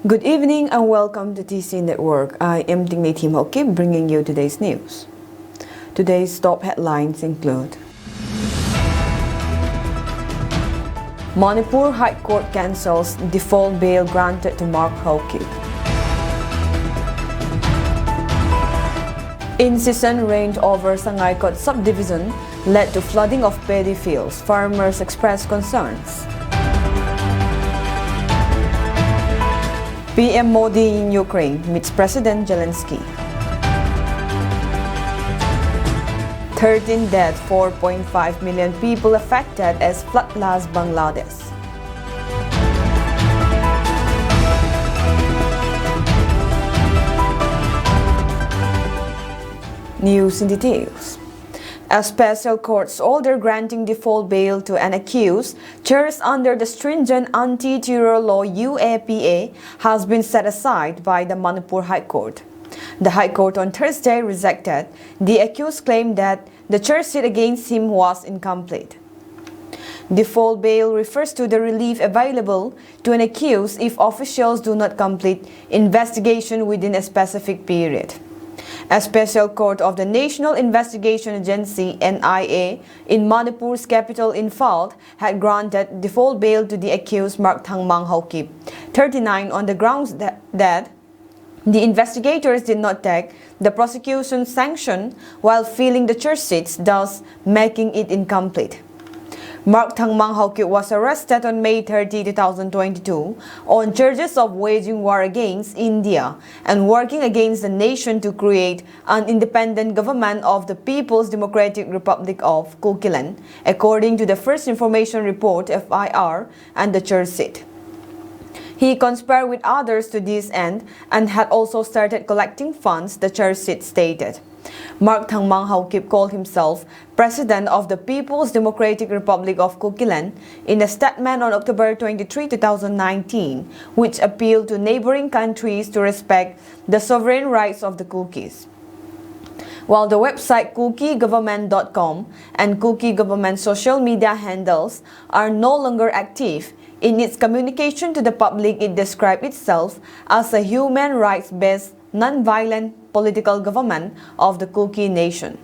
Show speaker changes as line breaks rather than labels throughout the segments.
Good evening and welcome to TC Network. I am Tingni Tim Hokip bringing you today's news. Today's top headlines include Manipur High Court cancels default bail granted to Mark Hokip. In-season rain over Sangaikot subdivision led to flooding of paddy fields. Farmers expressed concerns. PM Modi in Ukraine meets President Zelensky. 13 dead, 4.5 million people affected as flood lasts Bangladesh. News in details. A special court's order granting default bail to an accused charged under the stringent anti-terror law UAPA has been set aside by the Manipur High Court. The High Court on Thursday rejected the accused's claim that the charge sheet against him was incomplete. Default bail refers to the relief available to an accused if officials do not complete investigation within a specific period. A special court of the National Investigation Agency (NIA) in Manipur's capital Imphal had granted default bail to the accused Mark Thangmang Hokip, 39, on the grounds that the investigators did not take the prosecution's sanction while filling the charge sheets, thus making it incomplete. Mark Thangmang Hokip was arrested on May 30, 2022 on charges of waging war against India and working against the nation to create an independent government of the People's Democratic Republic of Kukilan, according to the First Information Report (FIR) and the charge sheet. He conspired with others to this end and had also started collecting funds, the charge sheet stated. Mark Thangmang Hokip called himself President of the People's Democratic Republic of Kukilan in a statement on October 23, 2019, which appealed to neighboring countries to respect the sovereign rights of the Kukis. While the website KukiGovernment.com and Kuki government social media handles are no longer active, in its communication to the public it described itself as a human rights-based, non-violent political government of the Kuki nation.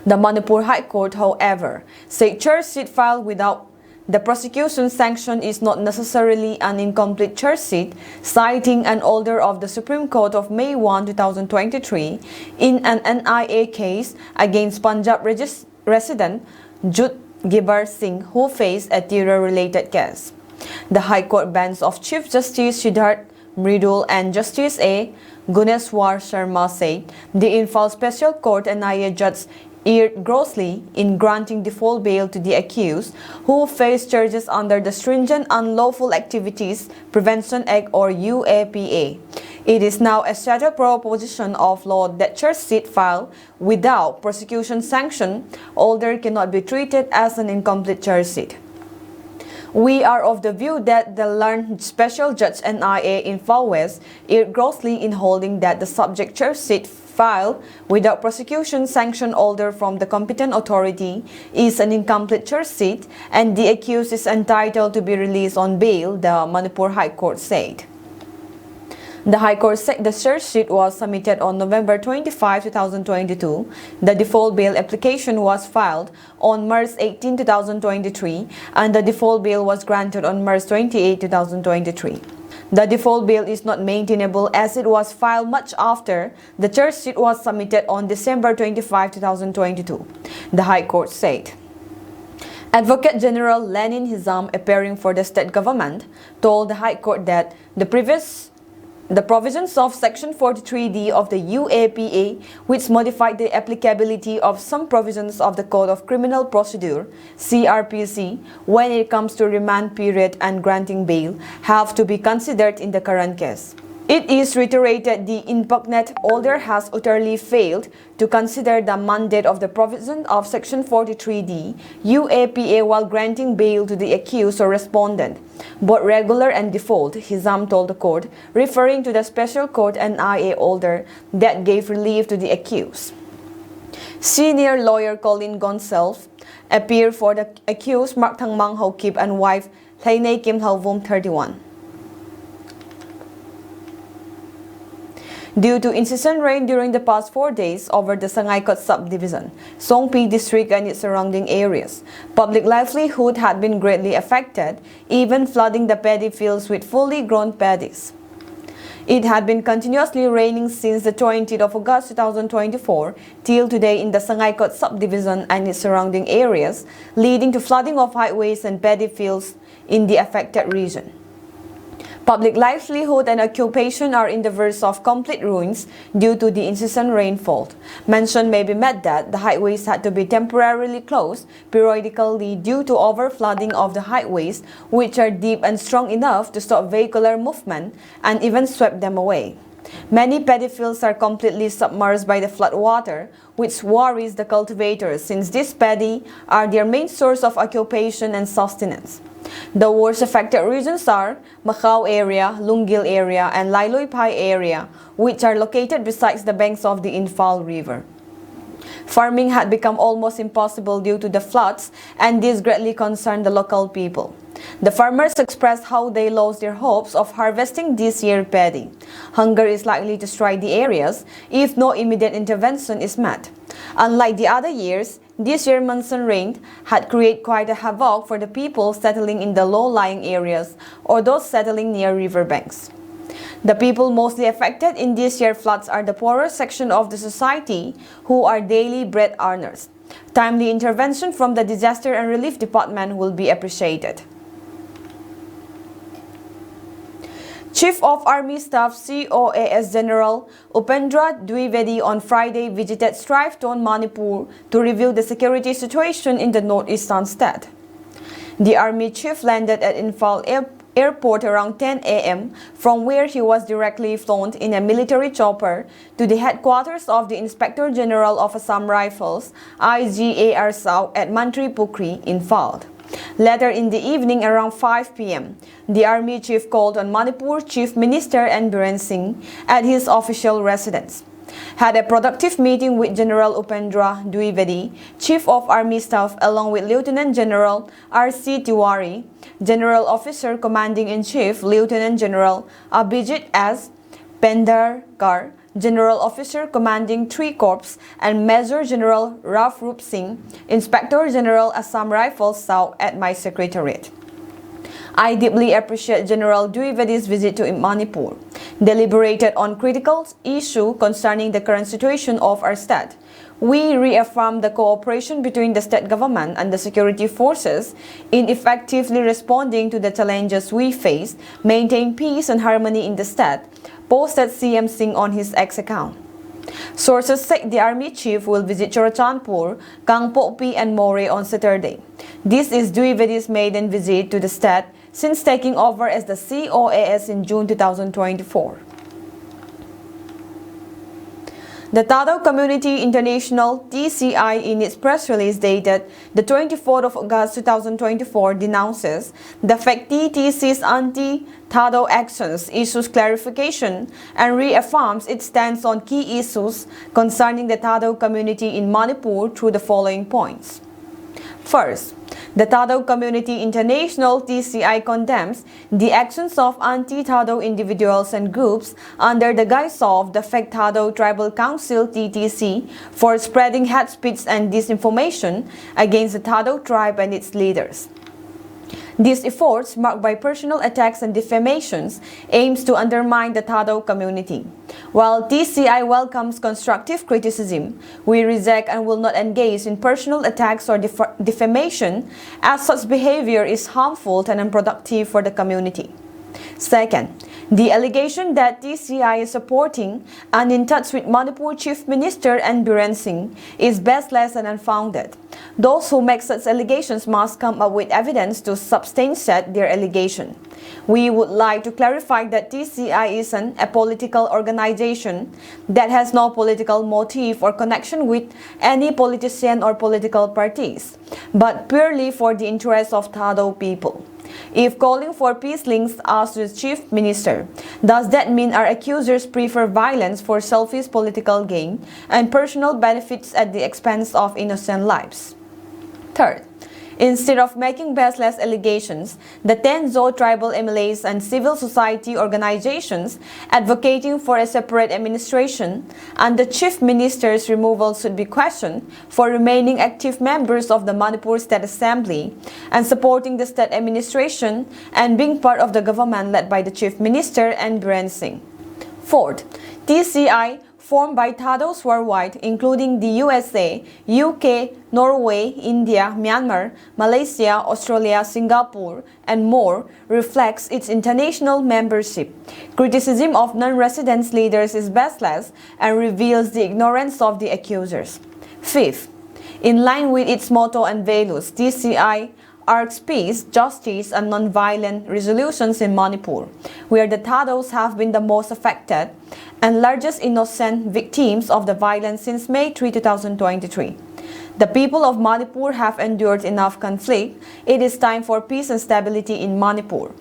The Manipur High Court, however, said charge sheet filed without the prosecution's sanction is not necessarily an incomplete charge sheet, citing an order of the Supreme Court of May 1, 2023 in an NIA case against Punjab resident Jut Gibar Singh, who faced a terror-related case. The High Court bench of Chief Justice Siddharth Mridul and Justice A. Gunneswar Sharma said the Imphal Special Court NIA judge erred grossly in granting default bail to the accused, who faced charges under the Stringent Unlawful Activities Prevention Act or UAPA. It is now a settled proposition of law that charge sheet filed without prosecution sanction order cannot be treated as an incomplete charge sheet. We are of the view that the learned Special Judge NIA in Imphal West erred grossly in holding that the subject charge sheet filed without prosecution sanction order from the competent authority is an incomplete charge sheet and the accused is entitled to be released on bail, the Manipur High Court said. The High Court said the charge sheet was submitted on November 25, 2022. The default bail application was filed on March 18, 2023, and the default bail was granted on March 28, 2023. The default bail is not maintainable as it was filed much after the charge sheet was submitted on December 25, 2022, the High Court said. Advocate General Lenin Hizam, appearing for the state government, told the High Court that the provisions of Section 43D of the UAPA, which modified the applicability of some provisions of the Code of Criminal Procedure (CRPC) when it comes to remand period and granting bail, have to be considered in the current case. It is reiterated the impugned order has utterly failed to consider the mandate of the provision of Section 43D UAPA while granting bail to the accused or respondent, both regular and default, Hizam told the court, referring to the Special Court NIA order that gave relief to the accused. Senior lawyer Colin Gonsalves appeared for the accused Mark Thangmang Hokip and wife Thainei Kim Halvom, 31. due to incessant rain during the past 4 days over the Sangaikot subdivision, Songpi district and its surrounding areas. Public livelihood had been greatly affected, even flooding the paddy fields with fully grown paddies. It had been continuously raining since the 20th of August 2024 till today in the Sangaikot subdivision and its surrounding areas, leading to flooding of highways and paddy fields in the affected region. Public livelihood and occupation are in the verge of complete ruins due to the incessant rainfall. Mention may be made that the highways had to be temporarily closed periodically due to overflooding of the highways, which are deep and strong enough to stop vehicular movement and even sweep them away. Many paddy fields are completely submerged by the flood water, which worries the cultivators since these paddy are their main source of occupation and sustenance. The worst affected regions are Macau area, Lunggil area, and Lailoipai area, which are located besides the banks of the Infal River. Farming had become almost impossible due to the floods, and this greatly concerned the local people. The farmers expressed how they lost their hopes of harvesting this year's paddy. Hunger is likely to strike the areas if no immediate intervention is met. Unlike the other years, this year monsoon rain had created quite a havoc for the people settling in the low-lying areas or those settling near riverbanks. The people mostly affected in this year's floods are the poorer section of the society who are daily bread earners. Timely intervention from the Disaster and Relief Department will be appreciated. Chief of Army Staff COAS General Upendra Dwivedi on Friday visited Strife Town, Manipur to review the security situation in the northeastern state. The Army Chief landed at Infal Airport around 10 a.m., from where he was directly flown in a military chopper to the headquarters of the Inspector General of Assam Rifles, IGAR South at Mantri Pukri, Infal. Later in the evening around 5 p.m., the Army Chief called on Manipur Chief Minister N. Biren Singh at his official residence, had a productive meeting with General Upendra Dwivedi, Chief of Army Staff, along with Lieutenant General R.C. Tiwari, General Officer Commanding-in-Chief Lieutenant General Abhijit S. Pendarkar, General Officer Commanding 3 Corps, and Major General Raf Rup Singh, Inspector General Assam Rifles South at my secretariat. I deeply appreciate General Dwivedi's visit to Manipur, deliberated on critical issue concerning the current situation of our state. We reaffirm the cooperation between the state government and the security forces in effectively responding to the challenges we face, maintain peace and harmony in the state, posted CM Singh on his X account. Sources say the Army Chief will visit Churachandpur, Kangpokpi and More on Saturday. This is Dwivedi's maiden visit to the state since taking over as the COAS in June 2024. The Tadao Community International (TCI) in its press release dated the 24th of August 2024 denounces the fact TTC's anti-Tadao actions, issues clarification, and reaffirms its stance on key issues concerning the Tadao community in Manipur through the following points. First, the Tadao Community International (TCI) condemns the actions of anti-Tadao individuals and groups under the guise of the Fake Tadao Tribal Council (TTC) for spreading hate speech and disinformation against the Tadao tribe and its leaders. These efforts, marked by personal attacks and defamations, aims to undermine the Tadao community. While TCI welcomes constructive criticism, we reject and will not engage in personal attacks or defamation, as such behavior is harmful and unproductive for the community. Second, the allegation that TCI is supporting and in touch with Manipur Chief Minister N. Biren Singh is baseless and unfounded. Those who make such allegations must come up with evidence to substantiate their allegation. We would like to clarify that TCI is an apolitical organization that has no political motive or connection with any politician or political parties, but purely for the interests of Tadao people. If calling for peace links us to the Chief Minister, does that mean our accusers prefer violence for selfish political gain and personal benefits at the expense of innocent lives? Third, Instead of making baseless allegations, the 10 Zo tribal MLAs and civil society organizations advocating for a separate administration and the chief minister's removal should be questioned for remaining active members of the Manipur State Assembly and supporting the state administration and being part of the government led by the chief minister and Biren Singh. Fourth, TCI formed by Thados worldwide, including the USA, UK, Norway, India, Myanmar, Malaysia, Australia, Singapore, and more, reflects its international membership. Criticism of non-resident leaders is baseless and reveals the ignorance of the accusers. Fifth, in line with its motto and values, TCI urges peace, justice, and non-violent resolutions in Manipur, where the Thados have been the most affected and largest innocent victims of the violence since May 3, 2023. The people of Manipur have endured enough conflict. It is time for peace and stability in Manipur.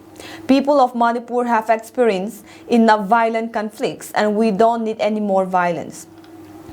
People of Manipur have experienced enough violent conflicts and we don't need any more violence.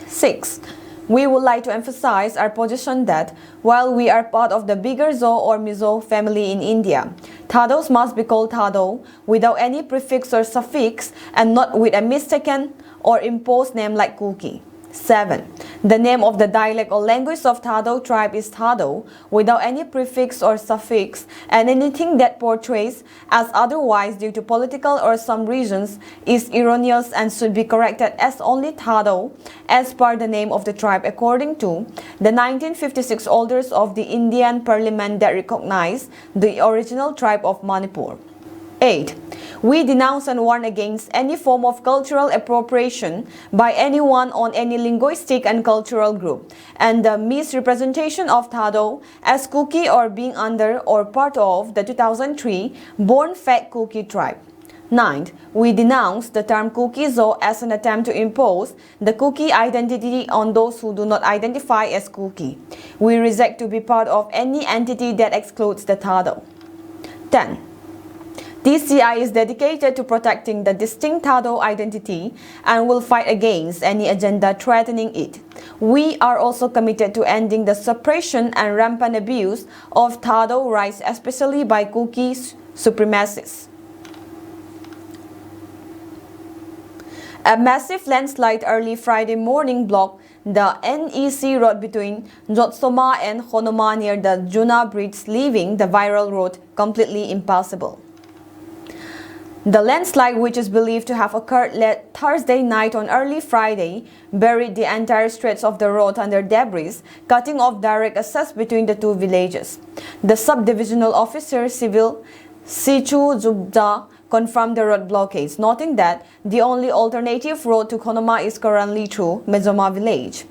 6. We would like to emphasize our position that while we are part of the bigger Zo or Mizo family in India, Thados must be called Thado without any prefix or suffix and not with a mistaken or imposed name like Kuki. 7. The name of the dialect or language of Thado tribe is Thado without any prefix or suffix, and anything that portrays as otherwise due to political or some reasons is erroneous and should be corrected as only Thado as per the name of the tribe according to the 1956 orders of the Indian Parliament that recognize the original tribe of Manipur. 8. We denounce and warn against any form of cultural appropriation by anyone on any linguistic and cultural group, and the misrepresentation of Thado as Kuki or being under or part of the 2003 born fake Kuki tribe. 9. We denounce the term Kuki Zo as an attempt to impose the Kuki identity on those who do not identify as Kuki. We reject to be part of any entity that excludes the Thado. 10. TCI is dedicated to protecting the distinct Thado identity and will fight against any agenda threatening it. We are also committed to ending the suppression and rampant abuse of Thado rights, especially by Kuki supremacists. A massive landslide early Friday morning blocked the NEC road between Jotsoma and Honoma near the Juna Bridge, leaving the viral road completely impassable. The landslide, which is believed to have occurred late Thursday night on early Friday, buried the entire stretch of the road under debris, cutting off direct access between the two villages. The subdivisional officer, Civil Sichu Zubda, confirmed the road blockades, noting that the only alternative road to Honoma is currently through Mezoma village.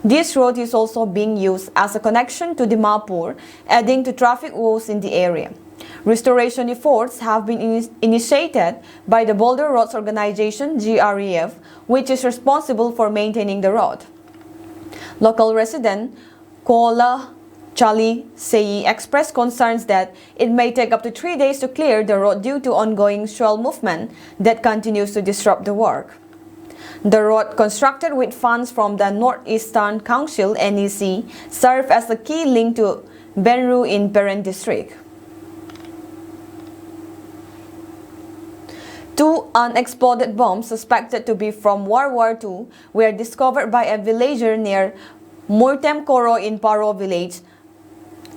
This road is also being used as a connection to Dimapur, adding to traffic woes in the area. Restoration efforts have been initiated by the Boulder Roads Organization GREF, which is responsible for maintaining the road. Local resident Kola Chali Sei expressed concerns that it may take up to 3 days to clear the road due to ongoing soil movement that continues to disrupt the work. The road, constructed with funds from the Northeastern Council NEC, served as a key link to Benru in Peren district. 2 unexploded bombs suspected to be from World War II were discovered by a villager near Murtem Koro in Paro village,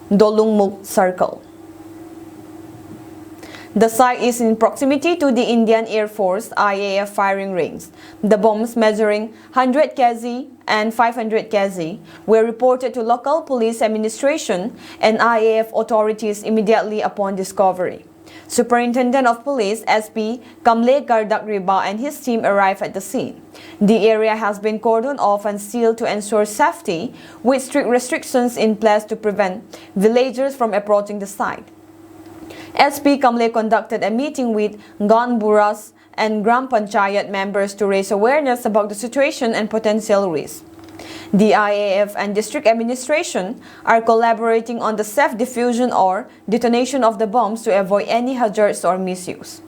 Dolungmuk Circle. The site is in proximity to the Indian Air Force IAF firing range. The bombs, measuring 100 kg and 500 kg, were reported to local police administration and IAF authorities immediately upon discovery. Superintendent of Police SP Kamle Gardak Riba and his team arrived at the scene. The area has been cordoned off and sealed to ensure safety, with strict restrictions in place to prevent villagers from approaching the site. SP Kamle conducted a meeting with Ganburas and Gram Panchayat members to raise awareness about the situation and potential risks. The IAF and district administration are collaborating on the safe diffusion or detonation of the bombs to avoid any hazards or misuse.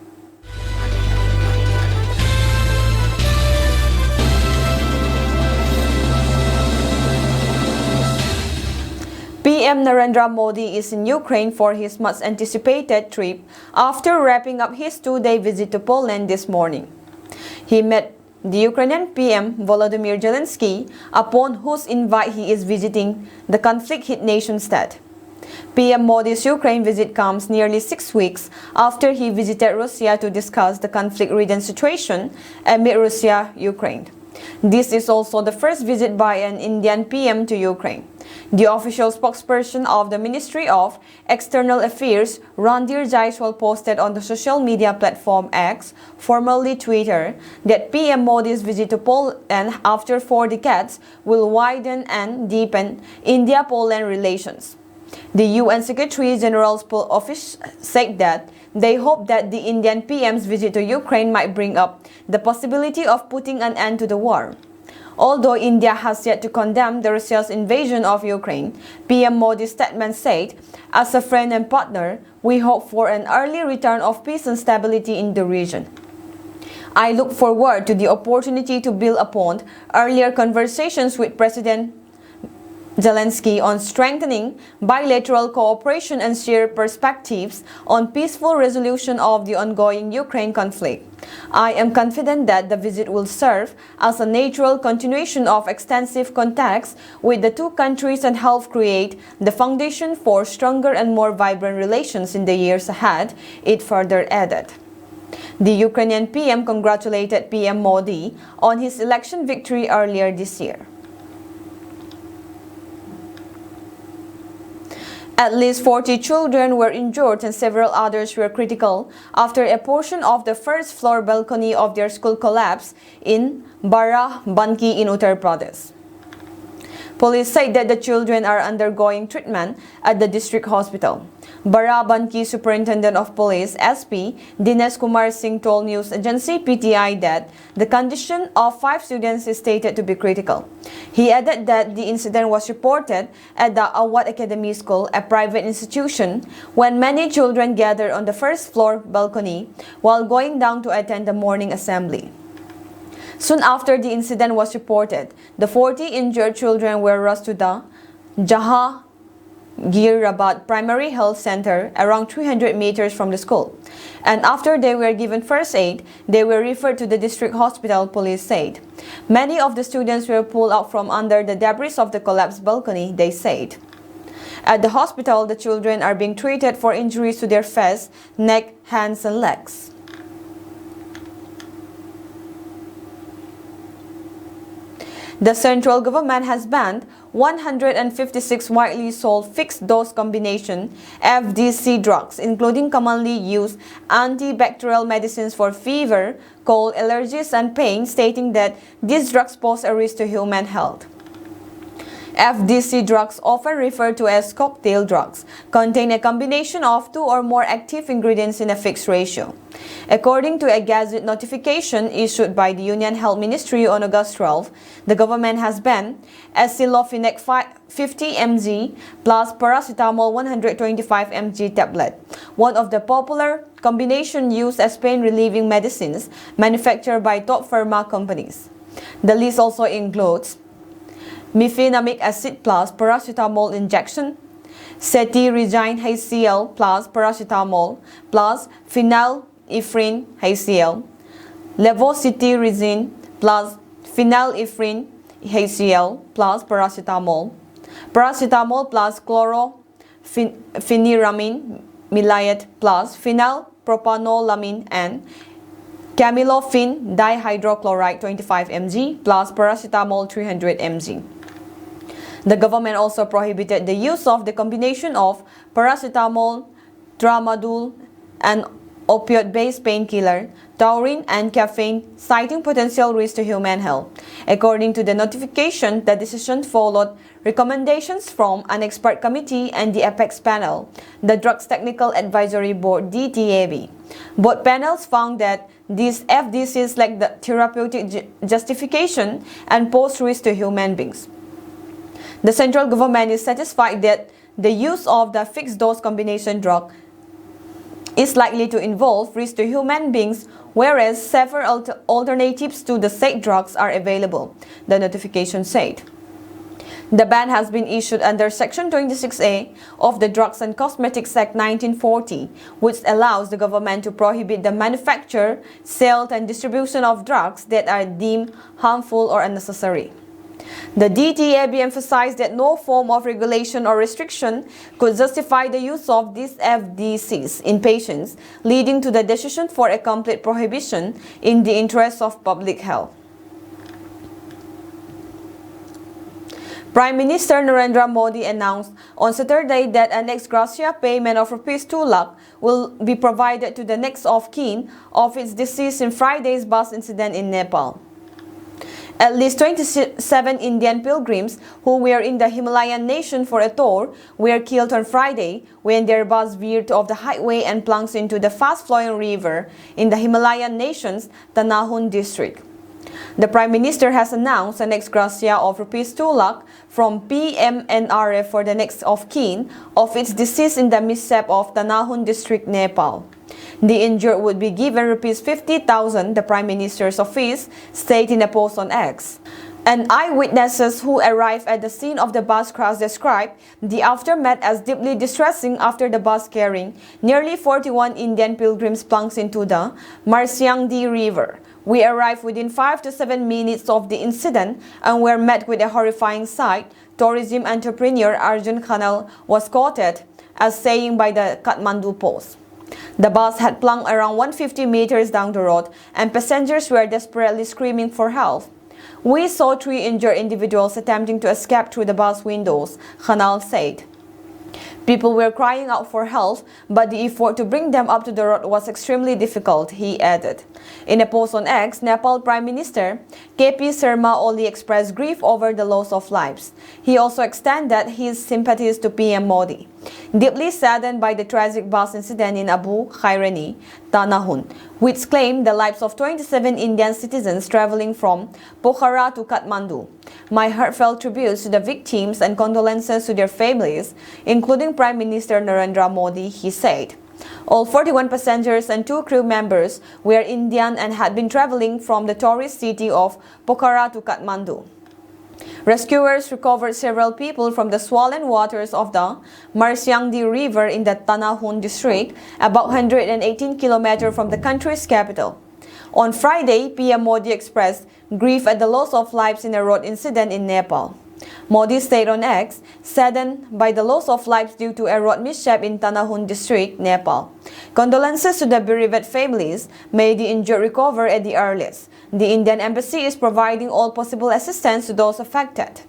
PM Narendra Modi is in Ukraine for his much-anticipated trip after wrapping up his two-day visit to Poland this morning. He met the Ukrainian PM Volodymyr Zelensky, upon whose invite he is visiting the conflict-hit nation-state. PM Modi's Ukraine visit comes nearly 6 weeks after he visited Russia to discuss the conflict-ridden situation amid Russia-Ukraine. This is also the first visit by an Indian PM to Ukraine. The official spokesperson of the Ministry of External Affairs, Randhir Jaiswal, posted on the social media platform X, formerly Twitter, that PM Modi's visit to Poland after 4 decades will widen and deepen India-Poland relations. The UN Secretary General's office said that they hope that the Indian PM's visit to Ukraine might bring up the possibility of putting an end to the war. Although India has yet to condemn the Russia's invasion of Ukraine, PM Modi's statement said, "As a friend and partner, we hope for an early return of peace and stability in the region. I look forward to the opportunity to build upon earlier conversations with President Zelensky on strengthening bilateral cooperation and share perspectives on peaceful resolution of the ongoing Ukraine conflict. I am confident that the visit will serve as a natural continuation of extensive contacts with the two countries and help create the foundation for stronger and more vibrant relations in the years ahead," it further added. The Ukrainian PM congratulated PM Modi on his election victory earlier this year. At least 40 children were injured and several others were critical after a portion of the first-floor balcony of their school collapsed in Barabanki in Uttar Pradesh. Police said that the children are undergoing treatment at the district hospital. Barabanki Superintendent of Police SP Dinesh Kumar Singh told news agency PTI that the condition of 5 students is stated to be critical. He added that the incident was reported at the Awad Academy School, a private institution, when many children gathered on the first-floor balcony while going down to attend the morning assembly. Soon after the incident was reported, the 40 injured children were rushed to the Jahangirabad Primary Health Center, around 300 meters from the school. And after they were given first aid, they were referred to the district hospital, police said. Many of the students were pulled out from under the debris of the collapsed balcony, they said. At the hospital, the children are being treated for injuries to their face, neck, hands, and legs. The central government has banned 156 widely sold fixed-dose combination FDC drugs, including commonly used antibacterial medicines for fever, cold, allergies, and pain, stating that these drugs pose a risk to human health. FDC drugs, often referred to as cocktail drugs, contain a combination of 2 or more active ingredients in a fixed ratio. According to a Gazette notification issued by the Union Health Ministry on August 12, the government has banned aceclofenac 50 mg plus paracetamol 125 mg tablet, one of the popular combinations used as pain-relieving medicines manufactured by top pharma companies. The list also includes mefenamic acid plus paracetamol injection, cetirizine HCl plus paracetamol plus phenylephrine HCl, levocetirizine plus phenylephrine HCl plus paracetamol, paracetamol plus chlorpheniramine maleate plus phenylpropanolamine, and camelophin dihydrochloride 25 mg plus paracetamol 300 mg. The government also prohibited the use of the combination of paracetamol, tramadol, and opioid-based painkiller, taurine, and caffeine, citing potential risk to human health. According to the notification, the decision followed recommendations from an expert committee and the Apex panel, the Drugs Technical Advisory Board (DTAB). Both panels found that these FDCs lack the therapeutic justification and pose risk to human beings. The central government is satisfied that the use of the fixed-dose combination drug is likely to involve risk to human beings, whereas several alternatives to the said drugs are available, the notification said. The ban has been issued under Section 26A of the Drugs and Cosmetics Act 1940, which allows the government to prohibit the manufacture, sale, and distribution of drugs that are deemed harmful or unnecessary. The DTAB emphasized that no form of regulation or restriction could justify the use of these FDCs in patients, leading to the decision for a complete prohibition in the interest of public health. Prime Minister Narendra Modi announced on Saturday that an ex gratia payment of Rs 2 lakh will be provided to the next of kin of its deceased in Friday's bus incident in Nepal. At least 27 Indian pilgrims who were in the Himalayan nation for a tour were killed on Friday when their bus veered off the highway and plunged into the fast-flowing river in the Himalayan nation's Tanahun district. The Prime Minister has announced an ex gratia of Rs 2 lakh from PMNRF for the next of kin of its deceased in the mishap of Tanahun district, Nepal. The injured would be given Rs 50,000, the Prime Minister's office stated in a post on X. And eyewitnesses who arrived at the scene of the bus crash described the aftermath as deeply distressing after the bus carrying nearly 41 Indian pilgrims plunged into the Marsyangdi River. We arrived within 5 to 7 minutes of the incident and were met with a horrifying sight, tourism entrepreneur Arjun Khanal was quoted as saying by the Kathmandu Post. The bus had plunged around 150 meters down the road and passengers were desperately screaming for help. We saw 3 injured individuals attempting to escape through the bus windows, Khanal said. People were crying out for help, but the effort to bring them up to the road was extremely difficult, he added. In a post on X, Nepal Prime Minister KP Sharma Oli expressed grief over the loss of lives. He also extended his sympathies to PM Modi. Deeply saddened by the tragic bus incident in Abu Khairani, Tanahun, which claimed the lives of 27 Indian citizens traveling from Pokhara to Kathmandu. My heartfelt tributes to the victims and condolences to their families, including Prime Minister Narendra Modi, he said. All 41 passengers and 2 crew members were Indian and had been traveling from the tourist city of Pokhara to Kathmandu. Rescuers recovered several people from the swollen waters of the Marsyangdi River in the Tanahun district, about 118 kilometers from the country's capital. On Friday, PM Modi expressed grief at the loss of lives in a road incident in Nepal. Modi stayed on X, saddened by the loss of lives due to a road mishap in Tanahun district, Nepal. Condolences to the bereaved families. May the injured recover at the earliest. The Indian Embassy is providing all possible assistance to those affected.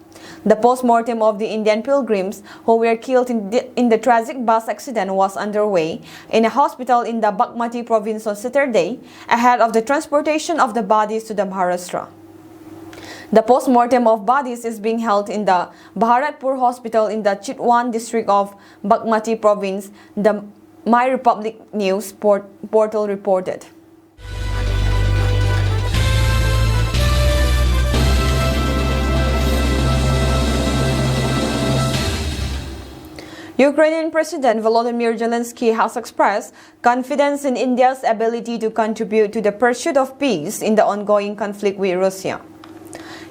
The post-mortem of the Indian pilgrims who were killed in the tragic bus accident was underway in a hospital in the Bagmati province on Saturday, ahead of the transportation of the bodies to the Maharashtra. The post-mortem of bodies is being held in the Bharatpur Hospital in the Chitwan district of Bagmati province, the My Republic News portal reported. Ukrainian President Volodymyr Zelensky has expressed confidence in India's ability to contribute to the pursuit of peace in the ongoing conflict with Russia.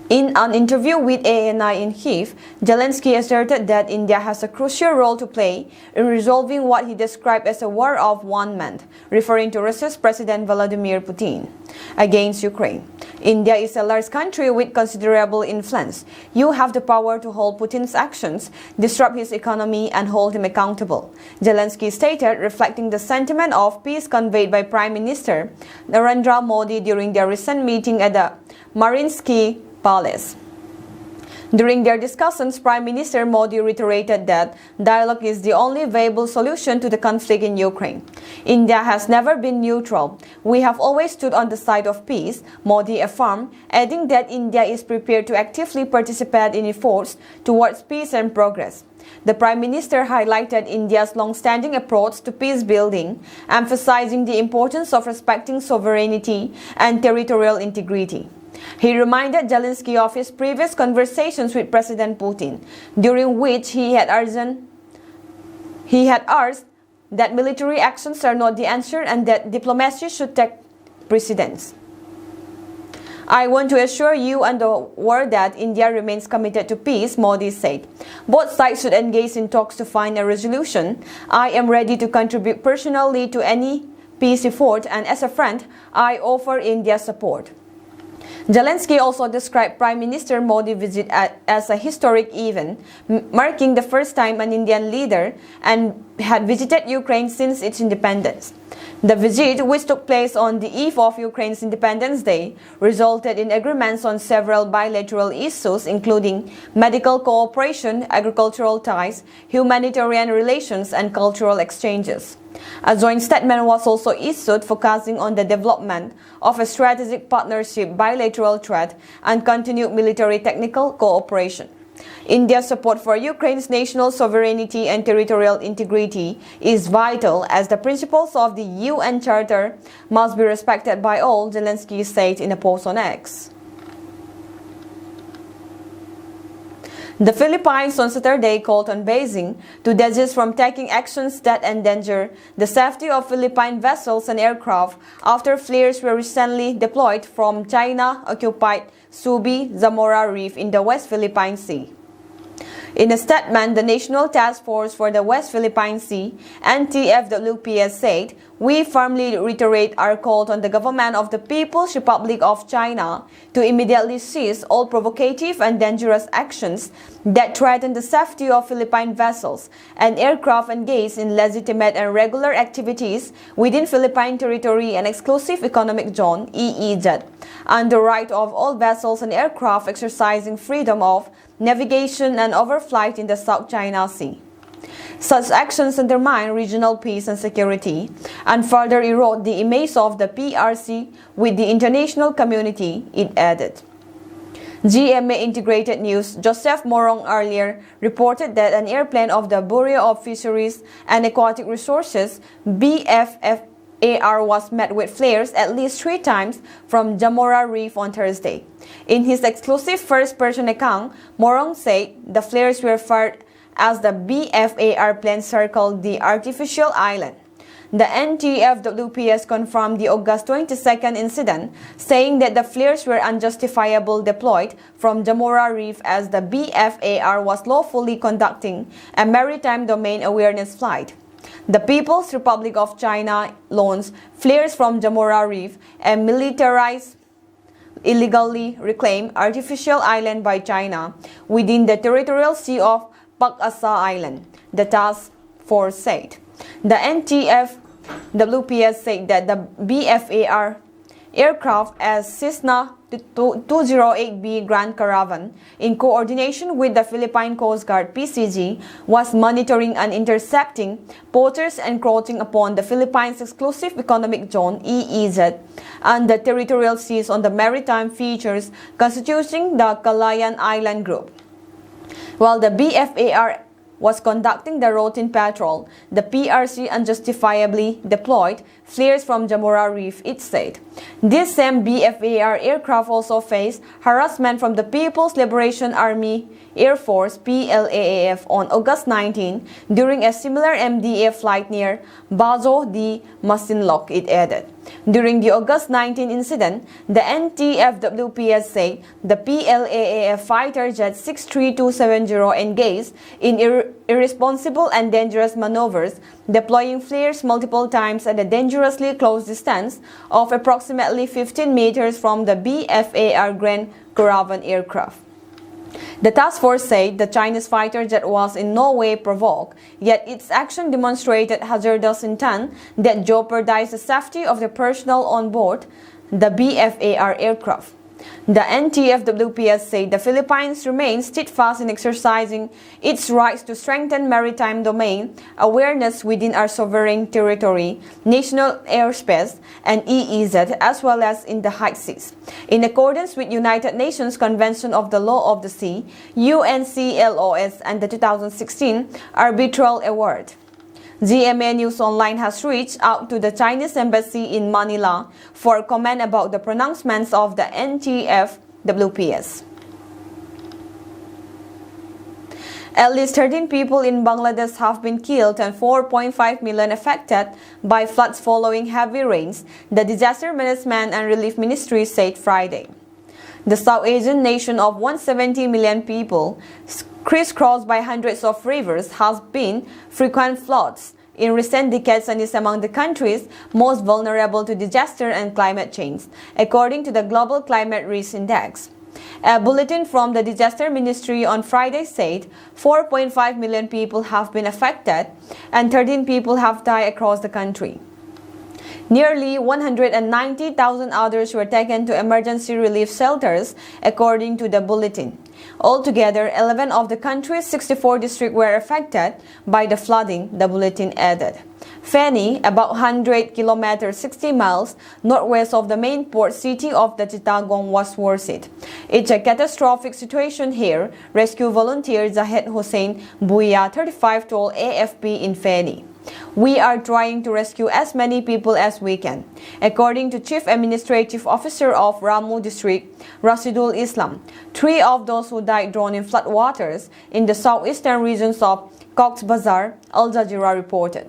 In an interview with ANI in Kyiv, Zelensky asserted that India has a crucial role to play in resolving what he described as a war of one man, referring to Russia's President Vladimir Putin against Ukraine. India is a large country with considerable influence. You have the power to hold Putin's actions, disrupt his economy, and hold him accountable, Zelensky stated, reflecting the sentiment of peace conveyed by Prime Minister Narendra Modi during their recent meeting at the Mariinsky Palace. During their discussions, Prime Minister Modi reiterated that dialogue is the only viable solution to the conflict in Ukraine. India has never been neutral. We have always stood on the side of peace, Modi affirmed, adding that India is prepared to actively participate in efforts towards peace and progress. The Prime Minister highlighted India's long-standing approach to peace building, emphasizing the importance of respecting sovereignty and territorial integrity. He reminded Zelensky of his previous conversations with President Putin, during which he had urged that military actions are not the answer and that diplomacy should take precedence. I want to assure you and the world that India remains committed to peace, Modi said. Both sides should engage in talks to find a resolution. I am ready to contribute personally to any peace effort, and as a friend, I offer India support. Zelensky also described Prime Minister Modi's visit as a historic event, marking the first time an Indian leader had visited Ukraine since its independence. The visit, which took place on the eve of Ukraine's Independence Day, resulted in agreements on several bilateral issues including medical cooperation, agricultural ties, humanitarian relations, and cultural exchanges. A joint statement was also issued focusing on the development of a strategic partnership, bilateral trade, and continued military technical cooperation. India's support for Ukraine's national sovereignty and territorial integrity is vital as the principles of the UN Charter must be respected by all, Zelensky said in a post on X. The Philippines on Saturday called on Beijing to desist from taking actions that endanger the safety of Philippine vessels and aircraft after flares were recently deployed from China-occupied Subi Zamora Reef in the West Philippine Sea. In a statement, the National Task Force for the West Philippine Sea, NTFWPS, said, "We firmly reiterate our call on the government of the People's Republic of China to immediately cease all provocative and dangerous actions that threaten the safety of Philippine vessels and aircraft engaged in legitimate and regular activities within Philippine territory and exclusive economic zone (EEZ), and the right of all vessels and aircraft exercising freedom of navigation and overflight in the South China Sea. Such actions undermine regional peace and security and further erode the image of the PRC with the international community," it added. GMA Integrated News' Joseph Morong earlier reported that an airplane of the Bureau of Fisheries and Aquatic Resources (BFFAR) was met with flares at least 3 times from Zamora Reef on Thursday. In his exclusive first-person account, Morong said the flares were fired as the BFAR plane circled the artificial island. The NTFWPS confirmed the August 22nd incident, saying that the flares were unjustifiably deployed from Zamora Reef as the BFAR was lawfully conducting a maritime domain awareness flight. The People's Republic of China launches flares from Zamora Reef, a militarized, illegally reclaimed artificial island by China within the territorial sea of Pag-asa Island, the task force said. The NTFWPS said that the BFAR aircraft as Cessna 208B Grand Caravan, in coordination with the Philippine Coast Guard (PCG), was monitoring and intercepting poachers encroaching upon the Philippines' exclusive economic zone (EEZ) and the territorial seas on the maritime features constituting the Calayan Island Group. While the BFAR was conducting the routine patrol, the PRC unjustifiably deployed flares from Zamora Reef, it said. This same BFAR aircraft also faced harassment from the People's Liberation Army Air Force (PLAAF) on August 19 during a similar MDA flight near Bazo de Masinloc, it added. During the August 19 incident, the NTFWPS said the PLAAF fighter jet 63270 engaged in irresponsible and dangerous maneuvers, deploying flares multiple times at a dangerously close distance of approximately 15 meters from the BFAR Grand Caravan aircraft. The task force said the Chinese fighter jet was in no way provoked, yet its action demonstrated hazardous intent that jeopardized the safety of the personnel on board the BFAR aircraft. The NTFWPS said the Philippines remains steadfast in exercising its rights to strengthen maritime domain awareness within our sovereign territory, national airspace, and EEZ, as well as in the high seas. In accordance with United Nations Convention of the Law of the Sea, UNCLOS, and the 2016 Arbitral Award. GMA News Online has reached out to the Chinese Embassy in Manila for comment about the pronouncements of the NTFWPS. At least 13 people in Bangladesh have been killed and 4.5 million affected by floods following heavy rains, the Disaster Management and Relief Ministry said Friday. The South Asian nation of 170 million people, crisscrossed by hundreds of rivers, has been frequent floods in recent decades and is among the countries most vulnerable to disaster and climate change, according to the Global Climate Risk Index. A bulletin from the Disaster Ministry on Friday said 4.5 million people have been affected and 13 people have died across the country. Nearly 190,000 others were taken to emergency relief shelters, according to the bulletin. Altogether, 11 of the country's 64 districts were affected by the flooding, the bulletin added. Feni, about 100 kilometers 60 miles northwest of the main port city of the Chittagong, was worsened. It's a catastrophic situation here, rescue volunteer Zahid Hussein Buya, 35, told AFP in Feni. We are trying to rescue as many people as we can. According to Chief Administrative Officer of Ramu District, Rasidul Islam, 3 of those who died drowned in floodwaters in the southeastern regions of Cox's Bazar, Al Jazeera reported.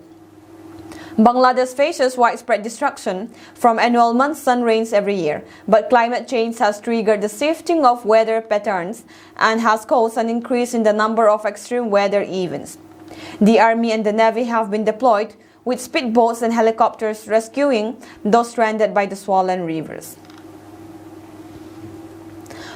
Bangladesh faces widespread destruction from annual monsoon rains every year, but climate change has triggered the shifting of weather patterns and has caused an increase in the number of extreme weather events. The Army and the Navy have been deployed with speedboats and helicopters rescuing those stranded by the swollen rivers.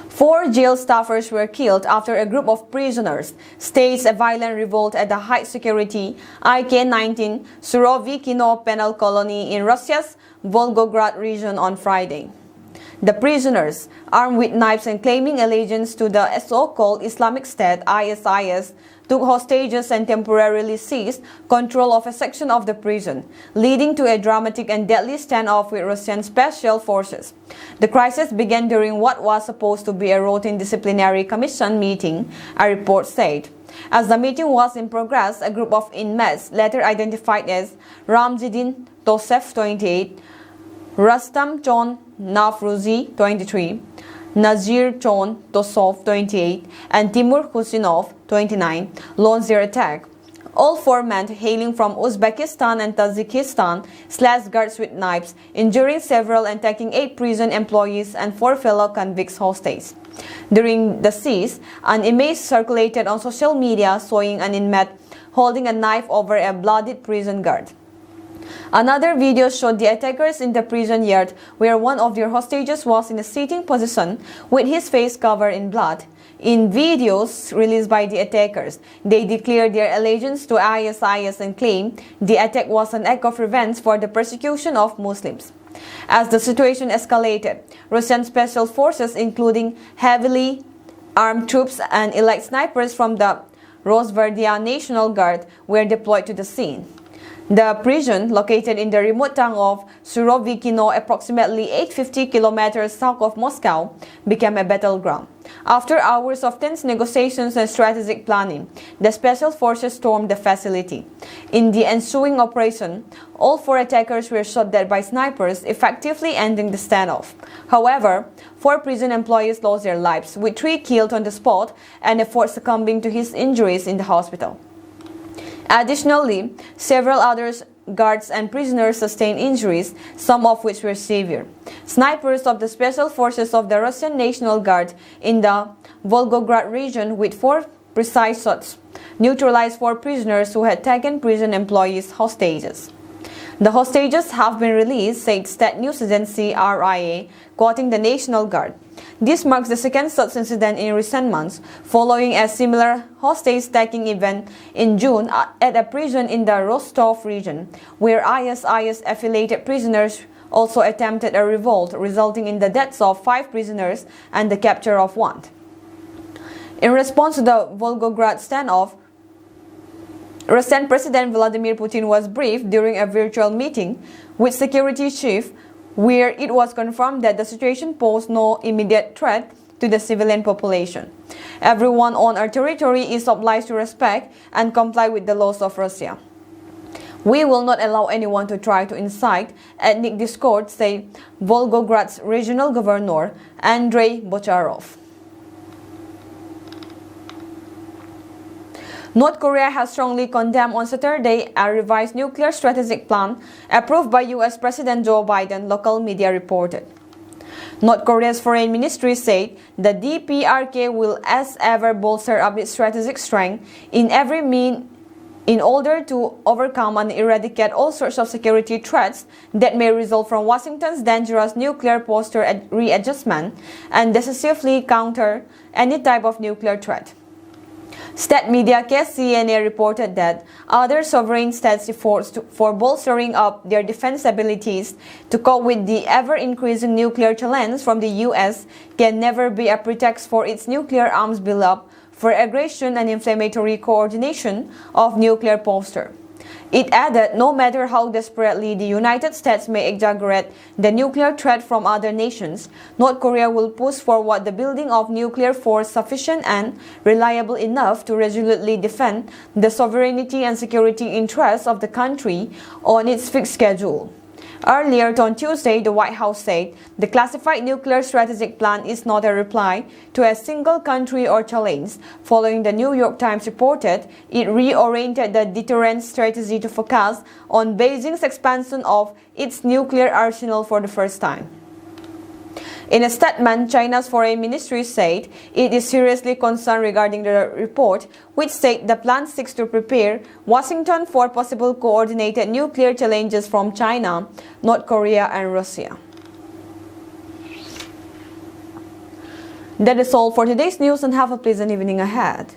4 jail staffers were killed after a group of prisoners staged a violent revolt at the high-security IK-19 Surovikino penal colony in Russia's Volgograd region on Friday. The prisoners, armed with knives and claiming allegiance to the so-called Islamic State (ISIS), took hostages and temporarily seized control of a section of the prison, leading to a dramatic and deadly standoff with Russian special forces. The crisis began during what was supposed to be a routine disciplinary commission meeting, a report said. As the meeting was in progress, a group of inmates, later identified as Ramzidin Tosef, 28, Rastam Chon Nafruzi, 23, Nazir Chon Tosov, 28, and Timur Husinov, 29, launched their attack. All 4 men hailing from Uzbekistan and Tajikistan slashed guards with knives, injuring several and taking 8 prison employees and 4 fellow convicts hostage. During the siege, an image circulated on social media showing an inmate holding a knife over a bloodied prison guard. Another video showed the attackers in the prison yard where one of their hostages was in a sitting position with his face covered in blood. In videos released by the attackers, they declared their allegiance to ISIS and claimed the attack was an act of revenge for the persecution of Muslims. As the situation escalated, Russian special forces, including heavily armed troops and elite snipers from the Rosgvardia National Guard, were deployed to the scene. The prison, located in the remote town of Surovikino, approximately 850 kilometers south of Moscow, became a battleground. After hours of tense negotiations and strategic planning, the special forces stormed the facility. In the ensuing operation, all 4 attackers were shot dead by snipers, effectively ending the standoff. However, 4 prison employees lost their lives, with 3 killed on the spot and a 4th succumbing to his injuries in the hospital. Additionally, several others guards and prisoners sustained injuries, some of which were severe. Snipers of the Special Forces of the Russian National Guard in the Volgograd region with 4 precise shots neutralized 4 prisoners who had taken prison employees hostages. The hostages have been released, said state news agency RIA, quoting the National Guard. This marks the second such incident in recent months, following a similar hostage-taking event in June at a prison in the Rostov region, where ISIS-affiliated prisoners also attempted a revolt, resulting in the deaths of 5 prisoners and the capture of 1. In response to the Volgograd standoff, Russian President Vladimir Putin was briefed during a virtual meeting with security chief, where it was confirmed that the situation posed no immediate threat to the civilian population. Everyone on our territory is obliged to respect and comply with the laws of Russia. We will not allow anyone to try to incite ethnic discord, said Volgograd's regional governor, Andrei Bocharov. North Korea has strongly condemned on Saturday a revised nuclear strategic plan approved by U.S. President Joe Biden, local media reported. North Korea's foreign ministry said the DPRK will as ever bolster up its strategic strength in every means in order to overcome and eradicate all sorts of security threats that may result from Washington's dangerous nuclear posture readjustment and decisively counter any type of nuclear threat. State media KCNA reported that other sovereign states' efforts for bolstering up their defense abilities to cope with the ever-increasing nuclear challenge from the U.S. can never be a pretext for its nuclear arms buildup for aggression and inflammatory coordination of nuclear posture. It added, no matter how desperately the United States may exaggerate the nuclear threat from other nations, North Korea will push forward the building of nuclear force sufficient and reliable enough to resolutely defend the sovereignty and security interests of the country on its fixed schedule. Earlier on Tuesday, the White House said the classified nuclear strategic plan is not a reply to a single country or challenge. Following the New York Times reported, it reoriented the deterrence strategy to focus on Beijing's expansion of its nuclear arsenal for the first time. In a statement, China's foreign ministry said it is seriously concerned regarding the report, which said the plan seeks to prepare Washington for possible coordinated nuclear challenges from China, North Korea, and Russia. That is all for today's news, and have a pleasant evening ahead.